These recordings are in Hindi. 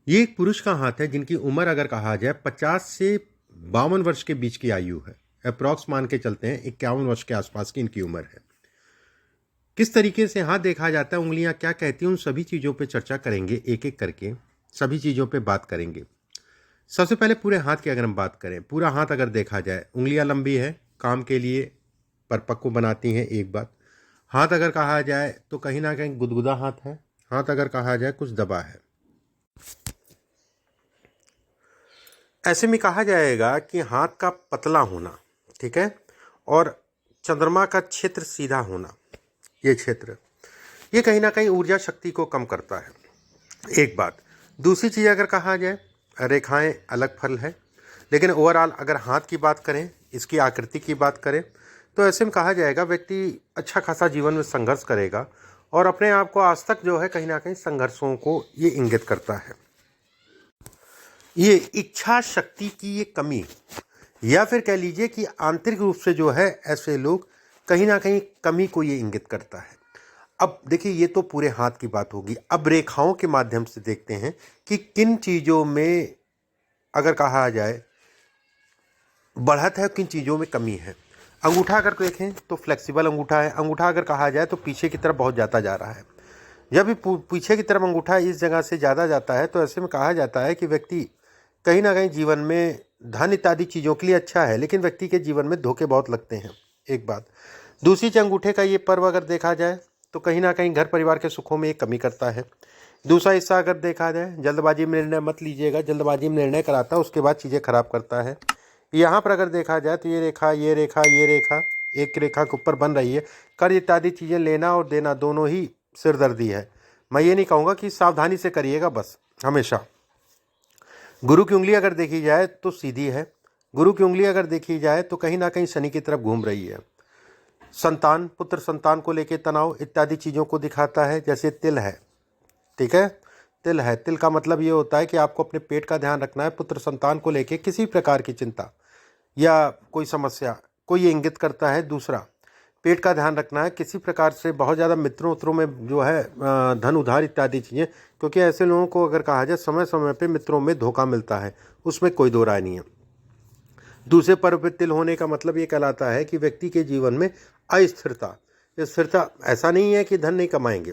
ये एक पुरुष का हाथ है जिनकी उम्र अगर कहा जाए 50 से 52 वर्ष के बीच की आयु है। अप्रॉक्स मान के चलते हैं 51 वर्ष के आसपास की इनकी उम्र है। किस तरीके से हाथ देखा जाता है, उंगलियां क्या कहती हैं, उन सभी चीज़ों पे चर्चा करेंगे, एक एक करके सभी चीज़ों पे बात करेंगे। सबसे पहले पूरे हाथ की अगर हम बात करें, पूरा हाथ अगर देखा जाए, उंगलियां लंबी है, काम के लिए परिपक्व को बनाती हैं। एक बात, हाथ अगर कहा जाए तो कहीं ना कहीं गुदगुदा हाथ है। हाथ अगर कहा जाए कुछ दबा है। ऐसे में कहा जाएगा कि हाथ का पतला होना, ठीक है, और चंद्रमा का क्षेत्र सीधा होना, ये क्षेत्र, ये कहीं ना कहीं ऊर्जा शक्ति को कम करता है। एक बात। दूसरी चीज़ अगर कहा जाए, रेखाएं अलग फल है, लेकिन ओवरऑल अगर हाथ की बात करें, इसकी आकृति की बात करें, तो ऐसे में कहा जाएगा व्यक्ति अच्छा खासा जीवन में संघर्ष करेगा और अपने आप को आज तक जो है कहीं ना कहीं संघर्षों को ये इंगित करता है। ये इच्छा शक्ति की ये कमी, या फिर कह लीजिए कि आंतरिक रूप से जो है ऐसे लोग कहीं ना कहीं कमी को ये इंगित करता है। अब देखिए, ये तो पूरे हाथ की बात होगी। अब रेखाओं के माध्यम से देखते हैं कि किन चीज़ों में अगर कहा जाए बढ़त है, किन चीज़ों में कमी है। अंगूठा अगर देखें तो फ्लेक्सिबल अंगूठा है। अंगूठा अगर कहा जाए तो पीछे की तरफ बहुत जाता जा रहा है। जब भी पीछे की तरफ अंगूठा इस जगह से ज़्यादा जाता है तो ऐसे में कहा जाता है कि व्यक्ति कहीं ना कहीं जीवन में धन इत्यादि चीज़ों के लिए अच्छा है, लेकिन व्यक्ति के जीवन में धोखे बहुत लगते हैं। एक बात। दूसरी चीज़, अंगूठे का ये पर्व अगर देखा जाए तो कहीं ना कहीं घर परिवार के सुखों में ये कमी करता है। दूसरा हिस्सा अगर देखा जाए, जल्दबाजी में निर्णय मत लीजिएगा, जल्दबाजी में निर्णय कराता है, उसके बाद चीज़ें खराब करता है। यहाँ पर अगर देखा जाए तो ये रेखा, ये रेखा, ये रेखा एक रेखा के ऊपर बन रही है। कर्ज इत्यादि चीज़ें लेना और देना दोनों ही सिरदर्दी है। मैं ये नहीं कहूँगा कि सावधानी से करिएगा, बस हमेशा। गुरु की उंगली अगर देखी जाए तो सीधी है। गुरु की उंगली अगर देखी जाए तो कहीं ना कहीं शनि की तरफ घूम रही है। संतान, पुत्र संतान को लेकर तनाव इत्यादि चीज़ों को दिखाता है। जैसे तिल है, ठीक है, तिल है। तिल का मतलब ये होता है कि आपको अपने पेट का ध्यान रखना है। पुत्र संतान को लेकर किसी प्रकार की चिंता या कोई समस्या को ये इंगित करता है। दूसरा, पेट का ध्यान रखना है। किसी प्रकार से बहुत ज़्यादा मित्रों उत्रों में जो है धन उधार इत्यादि चीज़ें, क्योंकि ऐसे लोगों को अगर कहा जाए समय समय पे मित्रों में धोखा मिलता है, उसमें कोई दो राय नहीं है। दूसरे पर्व पे तिल होने का मतलब ये कहलाता है कि व्यक्ति के जीवन में अस्थिरता। स्थिरता ऐसा नहीं है कि धन नहीं कमाएंगे,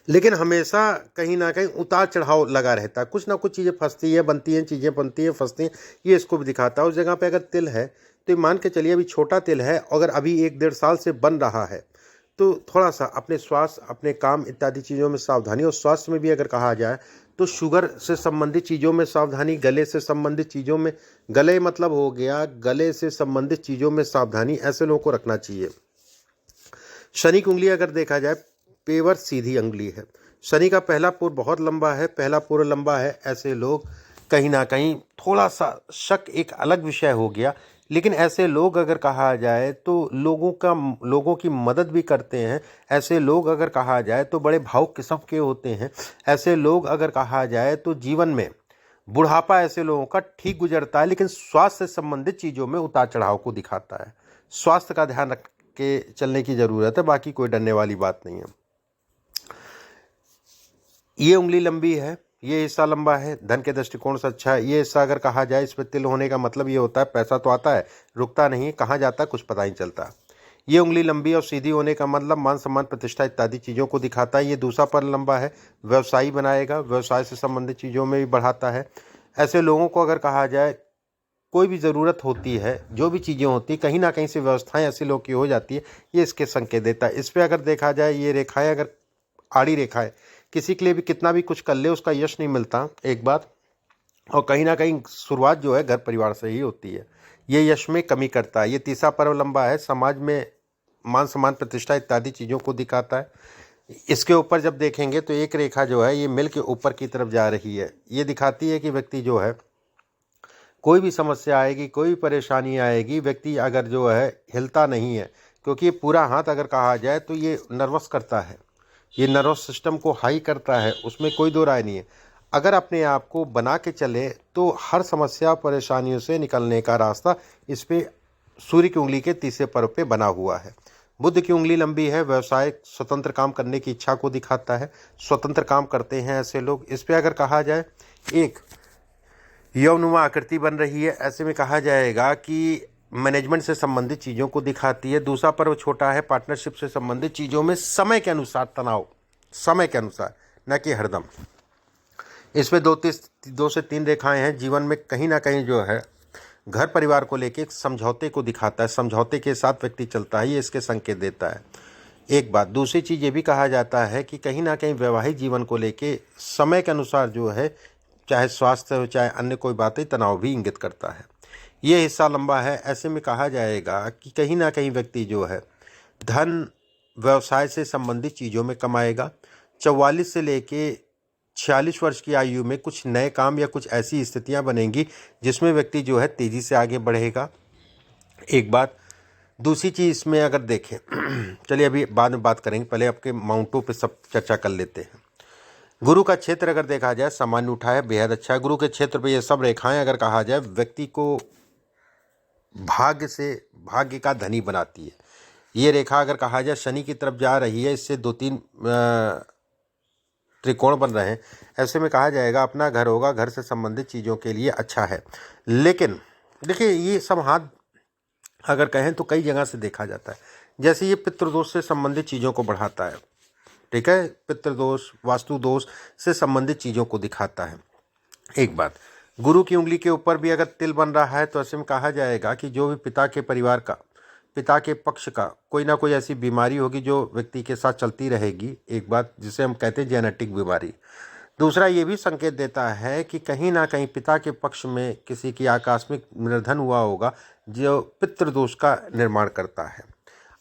लेकिन हमेशा कहीं ना कहीं उतार चढ़ाव लगा रहता है। कुछ ना कुछ चीज़ें फंसती है, बनती हैं, चीज़ें बनती हैं, फंसती हैं, ये इसको भी दिखाता है। उस जगह पे अगर तिल है तो मान के चलिए अभी छोटा तिल है, अगर अभी 1-1.5 साल से बन रहा है, तो थोड़ा सा अपने स्वास्थ्य, अपने काम इत्यादि चीज़ों में सावधानी। और स्वास्थ्य में भी अगर कहा जाए तो शुगर से संबंधित चीज़ों में सावधानी, गले से संबंधित चीज़ों में, गले मतलब हो गया गले से संबंधित चीज़ों में सावधानी ऐसे लोगों को रखना चाहिए। शनि की उंगली अगर देखा जाए, पेवर सीधी उंगली है। शनि का पहला पुर बहुत लंबा है, पहला पुर लंबा है। ऐसे लोग कहीं ना कहीं थोड़ा सा शक एक अलग विषय हो गया, लेकिन ऐसे लोग अगर कहा जाए तो लोगों की मदद भी करते हैं। ऐसे लोग अगर कहा जाए तो बड़े भावुक किस्म के होते हैं। ऐसे लोग अगर कहा जाए तो जीवन में बुढ़ापा ऐसे लोगों का ठीक गुजरता है, लेकिन स्वास्थ्य से संबंधित चीज़ों में उतार चढ़ाव को दिखाता है। स्वास्थ्य का ध्यान रख के चलने की ज़रूरत है, बाकी कोई डरने वाली बात नहीं है। ये उंगली लंबी है, ये हिस्सा लंबा है, धन के दृष्टिकोण से अच्छा है। ये हिस्सा अगर कहा जाए, इस पर तिल होने का मतलब ये होता है पैसा तो आता है, रुकता नहीं, कहाँ जाता है कुछ पता नहीं चलता। ये उंगली लंबी और सीधी होने का मतलब मान सम्मान प्रतिष्ठा इत्यादि चीज़ों को दिखाता है। ये दूसरा पर लंबा है, व्यवसायी बनाएगा, व्यवसाय से संबंधित चीज़ों में भी बढ़ाता है। ऐसे लोगों को अगर कहा जाए कोई भी ज़रूरत होती है, जो भी चीज़ें होती कहीं ना कहीं से व्यवस्थाएं ऐसे लोग की हो जाती है, ये इसके संकेत देता है। इस पर अगर देखा जाए, ये रेखाएं अगर आड़ी रेखा है, किसी के लिए भी कितना भी कुछ कर ले उसका यश नहीं मिलता, एक बात। और कहीं ना कहीं शुरुआत जो है घर परिवार से ही होती है, ये यश में कमी करता है। ये तीसरा पर्व लंबा है, समाज में मान सम्मान प्रतिष्ठा इत्यादि चीज़ों को दिखाता है। इसके ऊपर जब देखेंगे तो एक रेखा जो है ये मिल के ऊपर की तरफ जा रही है। ये दिखाती है कि व्यक्ति जो है कोई भी समस्या आएगी, कोई भी परेशानी आएगी, व्यक्ति अगर जो है हिलता नहीं है, क्योंकि ये पूरा हाथ अगर कहा जाए तो ये नर्वस करता है, ये नर्वस सिस्टम को हाई करता है, उसमें कोई दो राय नहीं है। अगर अपने आप को बना के चले तो हर समस्या परेशानियों से निकलने का रास्ता इस पे सूर्य की उंगली के तीसरे पर्व पे बना हुआ है। बुध की उंगली लंबी है, व्यवसाय स्वतंत्र काम करने की इच्छा को दिखाता है, स्वतंत्र काम करते हैं ऐसे लोग। इस पे अगर कहा जाए, एक यौनुमा आकृति बन रही है, ऐसे में कहा जाएगा कि मैनेजमेंट से संबंधित चीज़ों को दिखाती है। दूसरा पर्व छोटा है, पार्टनरशिप से संबंधित चीज़ों में समय के अनुसार तनाव, समय के अनुसार, न कि हरदम। इसमें दो से तीन रेखाएं हैं। जीवन में कहीं ना कहीं जो है घर परिवार को लेके एक समझौते को दिखाता है, समझौते के साथ व्यक्ति चलता है, ये इसके संकेत देता है। एक बात। दूसरी चीज़ ये भी कहा जाता है कि कहीं ना कहीं वैवाहिक जीवन को लेके समय के अनुसार जो है, चाहे स्वास्थ्य हो चाहे अन्य कोई बातें, तनाव भी इंगित करता है। ये हिस्सा लंबा है, ऐसे में कहा जाएगा कि कहीं ना कहीं व्यक्ति जो है धन व्यवसाय से संबंधित चीज़ों में कमाएगा। 44 से लेके 46 वर्ष की आयु में कुछ नए काम या कुछ ऐसी स्थितियां बनेंगी जिसमें व्यक्ति जो है तेज़ी से आगे बढ़ेगा। एक बात। दूसरी चीज़ इसमें अगर देखें, चलिए अभी बाद में बात करेंगे, पहले आपके माउंटों पे सब चर्चा कर लेते हैं। गुरु का क्षेत्र अगर देखा जाए सामान्य उठा है, बेहद अच्छा है। गुरु के क्षेत्र पे ये सब रेखाएं अगर कहा जाए व्यक्ति को भाग्य का धनी बनाती है। ये रेखा अगर कहा जाए शनि की तरफ जा रही है, इससे 2-3 त्रिकोण बन रहे हैं। ऐसे में कहा जाएगा अपना घर होगा, घर से संबंधित चीज़ों के लिए अच्छा है। लेकिन देखिए ये सब हाथ अगर कहें तो कई जगह से देखा जाता है। जैसे ये पितृदोष से संबंधित चीज़ों को बढ़ाता है, ठीक है, पितृदोष वास्तु दोष से संबंधित चीज़ों को दिखाता है। एक बात। गुरु की उंगली के ऊपर भी अगर तिल बन रहा है तो ऐसे में कहा जाएगा कि जो भी पिता के परिवार का, पिता के पक्ष का कोई ना कोई ऐसी बीमारी होगी जो व्यक्ति के साथ चलती रहेगी। एक बात जिसे हम कहते हैं जेनेटिक बीमारी। दूसरा ये भी संकेत देता है कि कहीं ना कहीं पिता के पक्ष में किसी की आकस्मिक निर्धन हुआ होगा जो पितृदोष का निर्माण करता है।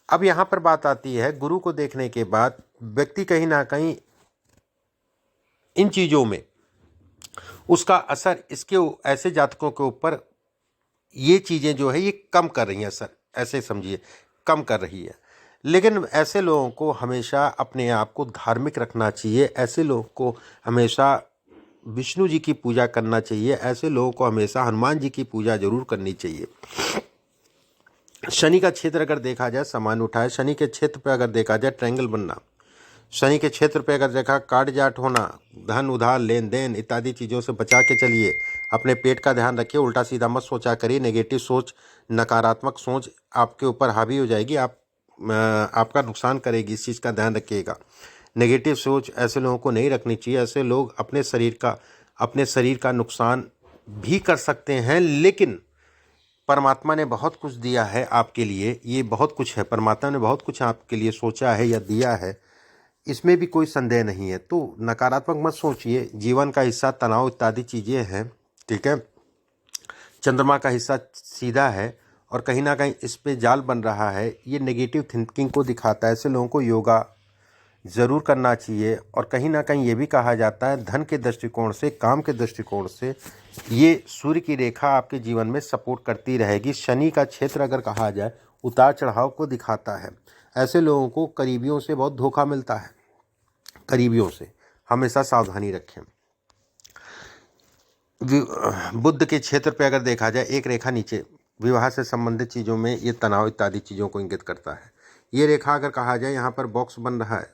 अब यहाँ पर बात आती है, गुरु को देखने के बाद व्यक्ति कहीं ना कहीं इन चीज़ों में उसका असर इसके ऐसे जातकों के ऊपर ये चीज़ें जो है ये कम कर रही हैं, असर ऐसे समझिए कम कर रही है। लेकिन ऐसे लोगों को हमेशा अपने आप को धार्मिक रखना चाहिए, ऐसे लोगों को हमेशा विष्णु जी की पूजा करना चाहिए, ऐसे लोगों को हमेशा हनुमान जी की पूजा जरूर करनी चाहिए। शनि का क्षेत्र अगर देखा जाए सामान्य उठा है। शनि के क्षेत्र पर अगर देखा जाए ट्रायंगल बनना, शनि के क्षेत्र पे अगर देखा काट जाट होना, धन उधार लेन देन इत्यादि चीज़ों से बचा के चलिए। अपने पेट का ध्यान रखिए, उल्टा सीधा मत सोचा करिए। नेगेटिव सोच, नकारात्मक सोच आपके ऊपर हावी हो जाएगी, आपका नुकसान करेगी, इस चीज़ का ध्यान रखिएगा। नेगेटिव सोच ऐसे लोगों को नहीं रखनी चाहिए। ऐसे लोग अपने शरीर का नुकसान भी कर सकते हैं, लेकिन परमात्मा ने बहुत कुछ दिया है आपके लिए, ये बहुत कुछ है, परमात्मा ने बहुत कुछ आपके लिए सोचा है या दिया है, इसमें भी कोई संदेह नहीं है। तो नकारात्मक मत सोचिए। जीवन का हिस्सा तनाव इत्यादि चीज़ें हैं, ठीक है। चंद्रमा का हिस्सा सीधा है और कहीं ना कहीं इस पे जाल बन रहा है, ये नेगेटिव थिंकिंग को दिखाता है। ऐसे लोगों को योगा ज़रूर करना चाहिए। और कहीं ना कहीं ये भी कहा जाता है धन के दृष्टिकोण से, काम के दृष्टिकोण से ये सूर्य की रेखा आपके जीवन में सपोर्ट करती रहेगी। शनि का क्षेत्र अगर कहा जाए उतार चढ़ाव को दिखाता है। ऐसे लोगों को करीबियों से बहुत धोखा मिलता है, करीबियों से हमेशा सावधानी रखें। बुध के क्षेत्र पे अगर देखा जाए एक रेखा नीचे, विवाह से संबंधित चीज़ों में ये तनाव इत्यादि चीज़ों को इंगित करता है। ये रेखा अगर कहा जाए यहाँ पर बॉक्स बन रहा है।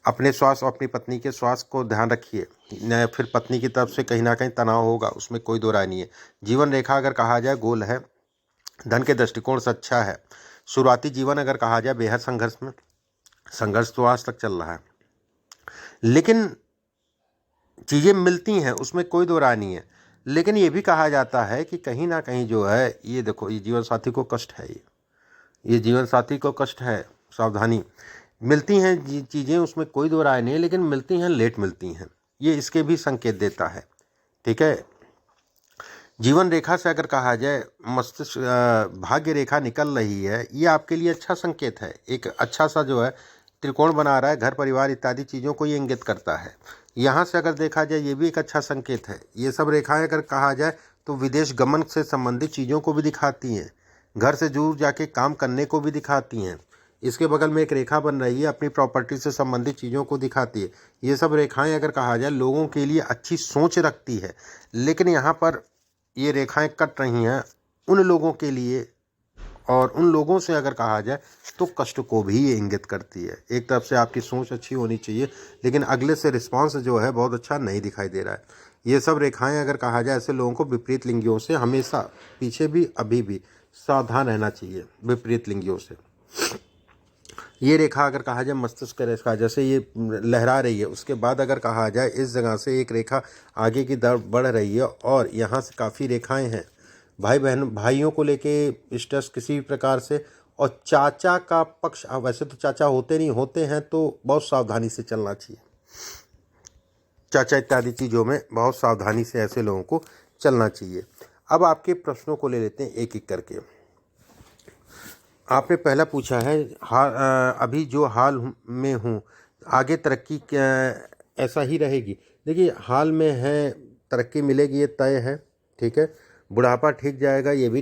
अपने स्वास्थ्य और अपनी पत्नी के स्वास्थ्य को ध्यान रखिए, न फिर पत्नी की तरफ से कहीं ना कहीं तनाव होगा, उसमें कोई दो राय नहीं है। जीवन रेखा अगर कहा जाए गोल है, धन के दृष्टिकोण से अच्छा है। शुरुआती जीवन अगर कहा जाए बेहद संघर्ष तो आज तक चल रहा है, लेकिन चीज़ें मिलती हैं, उसमें कोई दो राय नहीं है। लेकिन ये भी कहा जाता है कि कहीं ना कहीं जो है ये देखो, ये जीवन साथी को कष्ट है, ये जीवन साथी को कष्ट है, सावधानी। मिलती हैं चीज़ें, उसमें कोई दो राय नहीं है, लेकिन मिलती हैं, लेट मिलती हैं, ये इसके भी संकेत देता है, ठीक है। जीवन रेखा से अगर कहा जाए मस्तिष्क भाग्य रेखा निकल रही है, ये आपके लिए अच्छा संकेत है। एक अच्छा सा जो है त्रिकोण बना रहा है, घर परिवार इत्यादि चीज़ों को ये इंगित करता है। यहाँ से अगर देखा जाए ये भी एक अच्छा संकेत है। ये सब रेखाएं अगर कहा जाए तो विदेश गमन से संबंधित चीज़ों को भी दिखाती हैं, घर से दूर जाके काम करने को भी दिखाती हैं। इसके बगल में एक रेखा बन रही है, अपनी प्रॉपर्टी से संबंधित चीज़ों को दिखाती है। ये सब रेखाएं अगर कहा जाए लोगों के लिए अच्छी सोच रखती है, लेकिन यहाँ पर ये रेखाएं कट रही हैं उन लोगों के लिए और उन लोगों से अगर कहा जाए तो कष्ट को भी ये इंगित करती है। एक तरफ से आपकी सोच अच्छी होनी चाहिए, लेकिन अगले से रिस्पांस जो है बहुत अच्छा नहीं दिखाई दे रहा है। ये सब रेखाएं अगर कहा जाए, ऐसे लोगों को विपरीत लिंगियों से हमेशा, पीछे भी अभी भी सावधान रहना चाहिए विपरीत लिंगियों से। ये रेखा अगर कहा जाए मस्तिष्क रेखा, जैसे ये लहरा रही है, उसके बाद अगर कहा जाए इस जगह से एक रेखा आगे की तरफ बढ़ रही है और यहाँ से काफ़ी रेखाएं हैं भाई बहन भाइयों को लेके स्ट्रेस किसी भी प्रकार से। और चाचा का पक्ष, वैसे तो चाचा होते नहीं, होते हैं तो बहुत सावधानी से चलना चाहिए। चाचा इत्यादि चीज़ों में बहुत सावधानी से ऐसे लोगों को चलना चाहिए। अब आपके प्रश्नों को ले लेते हैं एक एक करके। आपने पहला पूछा है अभी जो हाल में हूँ आगे तरक्की ऐसा ही रहेगी। देखिए, हाल में है, तरक्की मिलेगी ये तय है, ठीक है। बुढ़ापा ठीक जाएगा, ये भी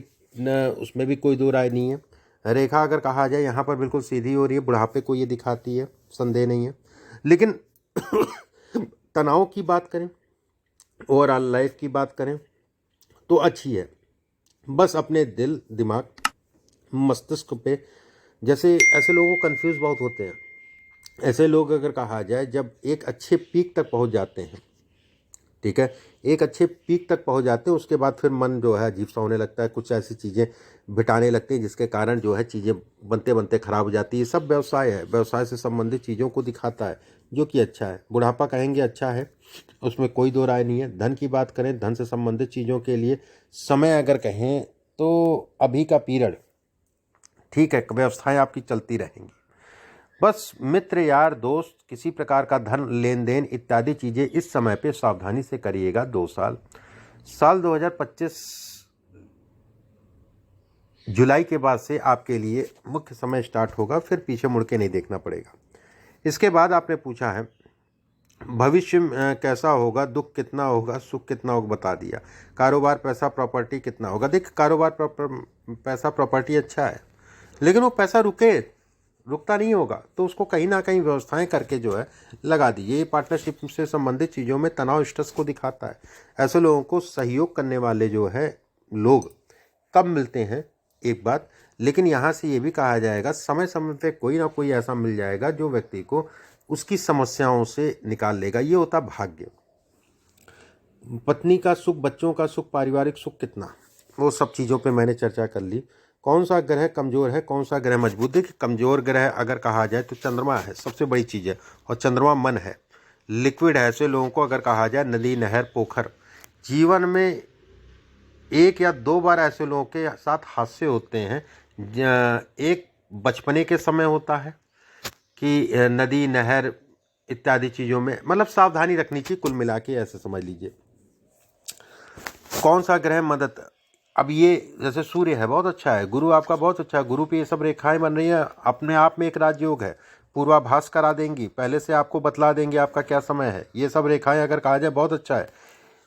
उसमें भी कोई दो राय नहीं है। रेखा अगर कहा जाए यहाँ पर बिल्कुल सीधी हो रही है, बुढ़ापे को ये दिखाती है, संदेह नहीं है। लेकिन तनाव की बात करें, ओवरऑल लाइफ की बात करें तो अच्छी है। बस अपने दिल दिमाग मस्तिष्क पे, जैसे ऐसे लोगों को कंफ्यूज बहुत होते हैं। ऐसे लोग अगर कहा जाए जब एक अच्छे पीक तक पहुंच जाते हैं, ठीक है, एक अच्छे पीक तक पहुंच जाते हैं, उसके बाद फिर मन जो है अजीब सा होने लगता है, कुछ ऐसी चीज़ें बिटाने लगते हैं जिसके कारण जो है चीज़ें बनते बनते खराब हो जाती है। सब व्यवसाय है, व्यवसाय से संबंधित चीज़ों को दिखाता है, जो कि अच्छा है। बुढ़ापा कहेंगे अच्छा है, उसमें कोई दो राय नहीं है। धन की बात करें, धन से संबंधित चीज़ों के लिए समय अगर कहें तो अभी का पीरियड ठीक है, व्यवस्थाएं आपकी चलती रहेंगी। बस मित्र यार दोस्त किसी प्रकार का धन लेन देन इत्यादि चीज़ें इस समय पे सावधानी से करिएगा। 2 साल 2025 जुलाई के बाद से आपके लिए मुख्य समय स्टार्ट होगा, फिर पीछे मुड़ के नहीं देखना पड़ेगा। इसके बाद आपने पूछा है भविष्य कैसा होगा, दुख कितना होगा, सुख कितना होगा, बता दिया। कारोबार, पैसा, प्रॉपर्टी कितना होगा। देखिए, कारोबार पैसा प्रॉपर्टी अच्छा है, लेकिन वो पैसा रुकता नहीं होगा, तो उसको कहीं ना कहीं व्यवस्थाएं करके जो है लगा दीजिए। पार्टनरशिप से संबंधित चीज़ों में तनाव स्ट्रेस को दिखाता है। ऐसे लोगों को सहयोग करने वाले जो है लोग कब मिलते हैं एक बात, लेकिन यहाँ से ये भी कहा जाएगा समय समय पे कोई ना कोई ऐसा मिल जाएगा जो व्यक्ति को उसकी समस्याओं से निकाल लेगा। ये होता भाग्य। पत्नी का सुख, बच्चों का सुख, पारिवारिक सुख कितना, वो सब चीज़ों पे मैंने चर्चा कर ली। कौन सा ग्रह कमज़ोर है, कौन सा ग्रह मजबूत। देखिए, कमज़ोर ग्रह अगर कहा जाए तो चंद्रमा है, सबसे बड़ी चीज़ है। और चंद्रमा मन है, लिक्विड है। ऐसे लोगों को अगर कहा जाए नदी, नहर, पोखर, जीवन में 1 या 2 बार ऐसे लोगों के साथ हादसे होते हैं। एक बचपने के समय होता है कि नदी, नहर इत्यादि चीज़ों में मतलब सावधानी रखनी चाहिए। कुल मिला के ऐसे समझ लीजिए। कौन सा ग्रह मदद, अब ये जैसे सूर्य है बहुत अच्छा है, गुरु आपका बहुत अच्छा है, गुरु पे ये सब रेखाएं बन रही हैं, अपने आप में एक राजयोग है। पूर्वाभास करा देंगी, पहले से आपको बतला देंगे आपका क्या समय है। ये सब रेखाएं अगर कहा जाए बहुत अच्छा है।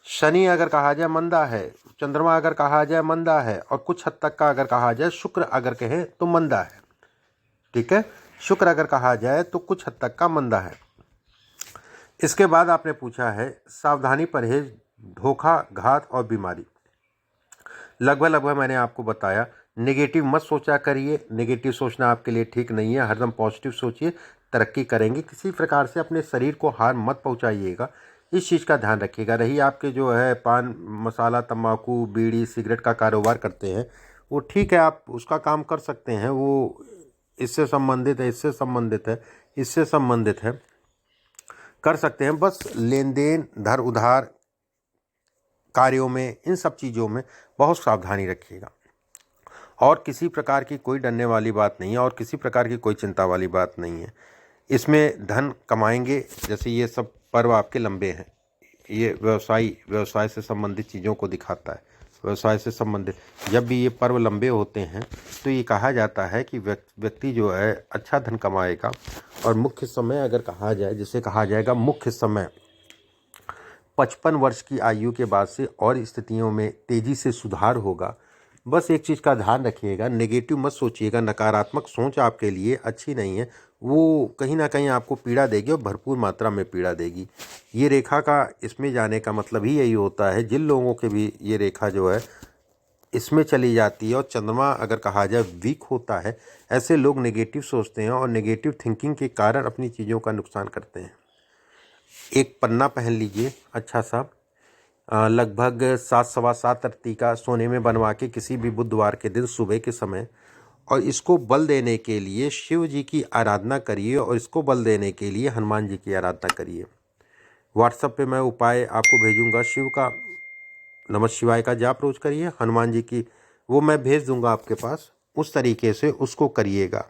शनि अगर कहा जाए मंदा है, चंद्रमा अगर कहा जाए मंदा है, और कुछ हद तक का अगर कहा जाए शुक्र अगर कहें तो मंदा है, ठीक है। शुक्र अगर कहा जाए तो कुछ हद तक का मंदा है। इसके बाद आपने पूछा है सावधानी, परहेज, धोखा, घात और बीमारी। लगभग मैंने आपको बताया। नेगेटिव मत सोचा करिए, नेगेटिव सोचना आपके लिए ठीक नहीं है। हरदम पॉजिटिव सोचिए, तरक्की करेंगे। किसी प्रकार से अपने शरीर को हार मत पहुंचाइएगा, इस चीज़ का ध्यान रखिएगा। रही आपके जो है पान मसाला, तंबाकू, बीड़ी, सिगरेट का कारोबार करते हैं, वो ठीक है, आप उसका काम कर सकते हैं, वो इससे संबंधित है, इससे संबंधित है, इससे संबंधित है, कर सकते हैं। बस लेन देन, धर उधार कार्यों में, इन सब चीज़ों में बहुत सावधानी रखिएगा। और किसी प्रकार की कोई डरने वाली बात नहीं है, और किसी प्रकार की कोई चिंता वाली बात नहीं है। इसमें धन कमाएंगे। जैसे ये सब पर्व आपके लंबे हैं, ये व्यवसाय से संबंधित चीज़ों को दिखाता है। व्यवसाय से संबंधित जब भी ये पर्व लंबे होते हैं तो ये कहा जाता है कि व्यक्ति जो है अच्छा धन कमाएगा। और मुख्य समय अगर कहा जाए, जिसे कहा जाएगा मुख्य समय, 55 वर्ष की आयु के बाद से और स्थितियों में तेज़ी से सुधार होगा। बस एक चीज़ का ध्यान रखिएगा, नेगेटिव मत सोचिएगा। नकारात्मक सोच आपके लिए अच्छी नहीं है, वो कहीं ना कहीं आपको पीड़ा देगी और भरपूर मात्रा में पीड़ा देगी। ये रेखा का इसमें जाने का मतलब ही यही होता है। जिन लोगों के भी ये रेखा जो है इसमें चली जाती है और चंद्रमा अगर कहा जाए वीक होता है, ऐसे लोग नेगेटिव सोचते हैं और नेगेटिव थिंकिंग के कारण अपनी चीज़ों का नुकसान करते हैं। एक पन्ना पहन लीजिए अच्छा सा, लगभग 7 सवा 7 रत्ती का सोने में बनवा के किसी भी बुधवार के दिन सुबह के समय, और इसको बल देने के लिए शिव जी की आराधना करिए और इसको बल देने के लिए हनुमान जी की आराधना करिए। व्हाट्सएप पे मैं उपाय आपको भेजूंगा। शिव का नमः शिवाय का जाप रोज करिए, हनुमान जी की वो मैं भेज दूंगा आपके पास, उस तरीके से उसको करिएगा।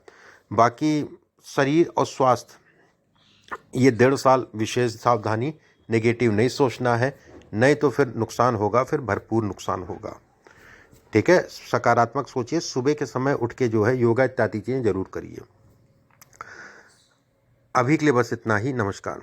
बाकी शरीर और स्वास्थ्य, ये 1.5 साल विशेष सावधानी, नेगेटिव नहीं सोचना है, नहीं तो फिर नुकसान होगा, फिर भरपूर नुकसान होगा। ठीक है, सकारात्मक सोचिए, सुबह के समय उठ के जो है योगा इत्यादि चीज़ें जरूर करिए। अभी के लिए बस इतना ही, नमस्कार।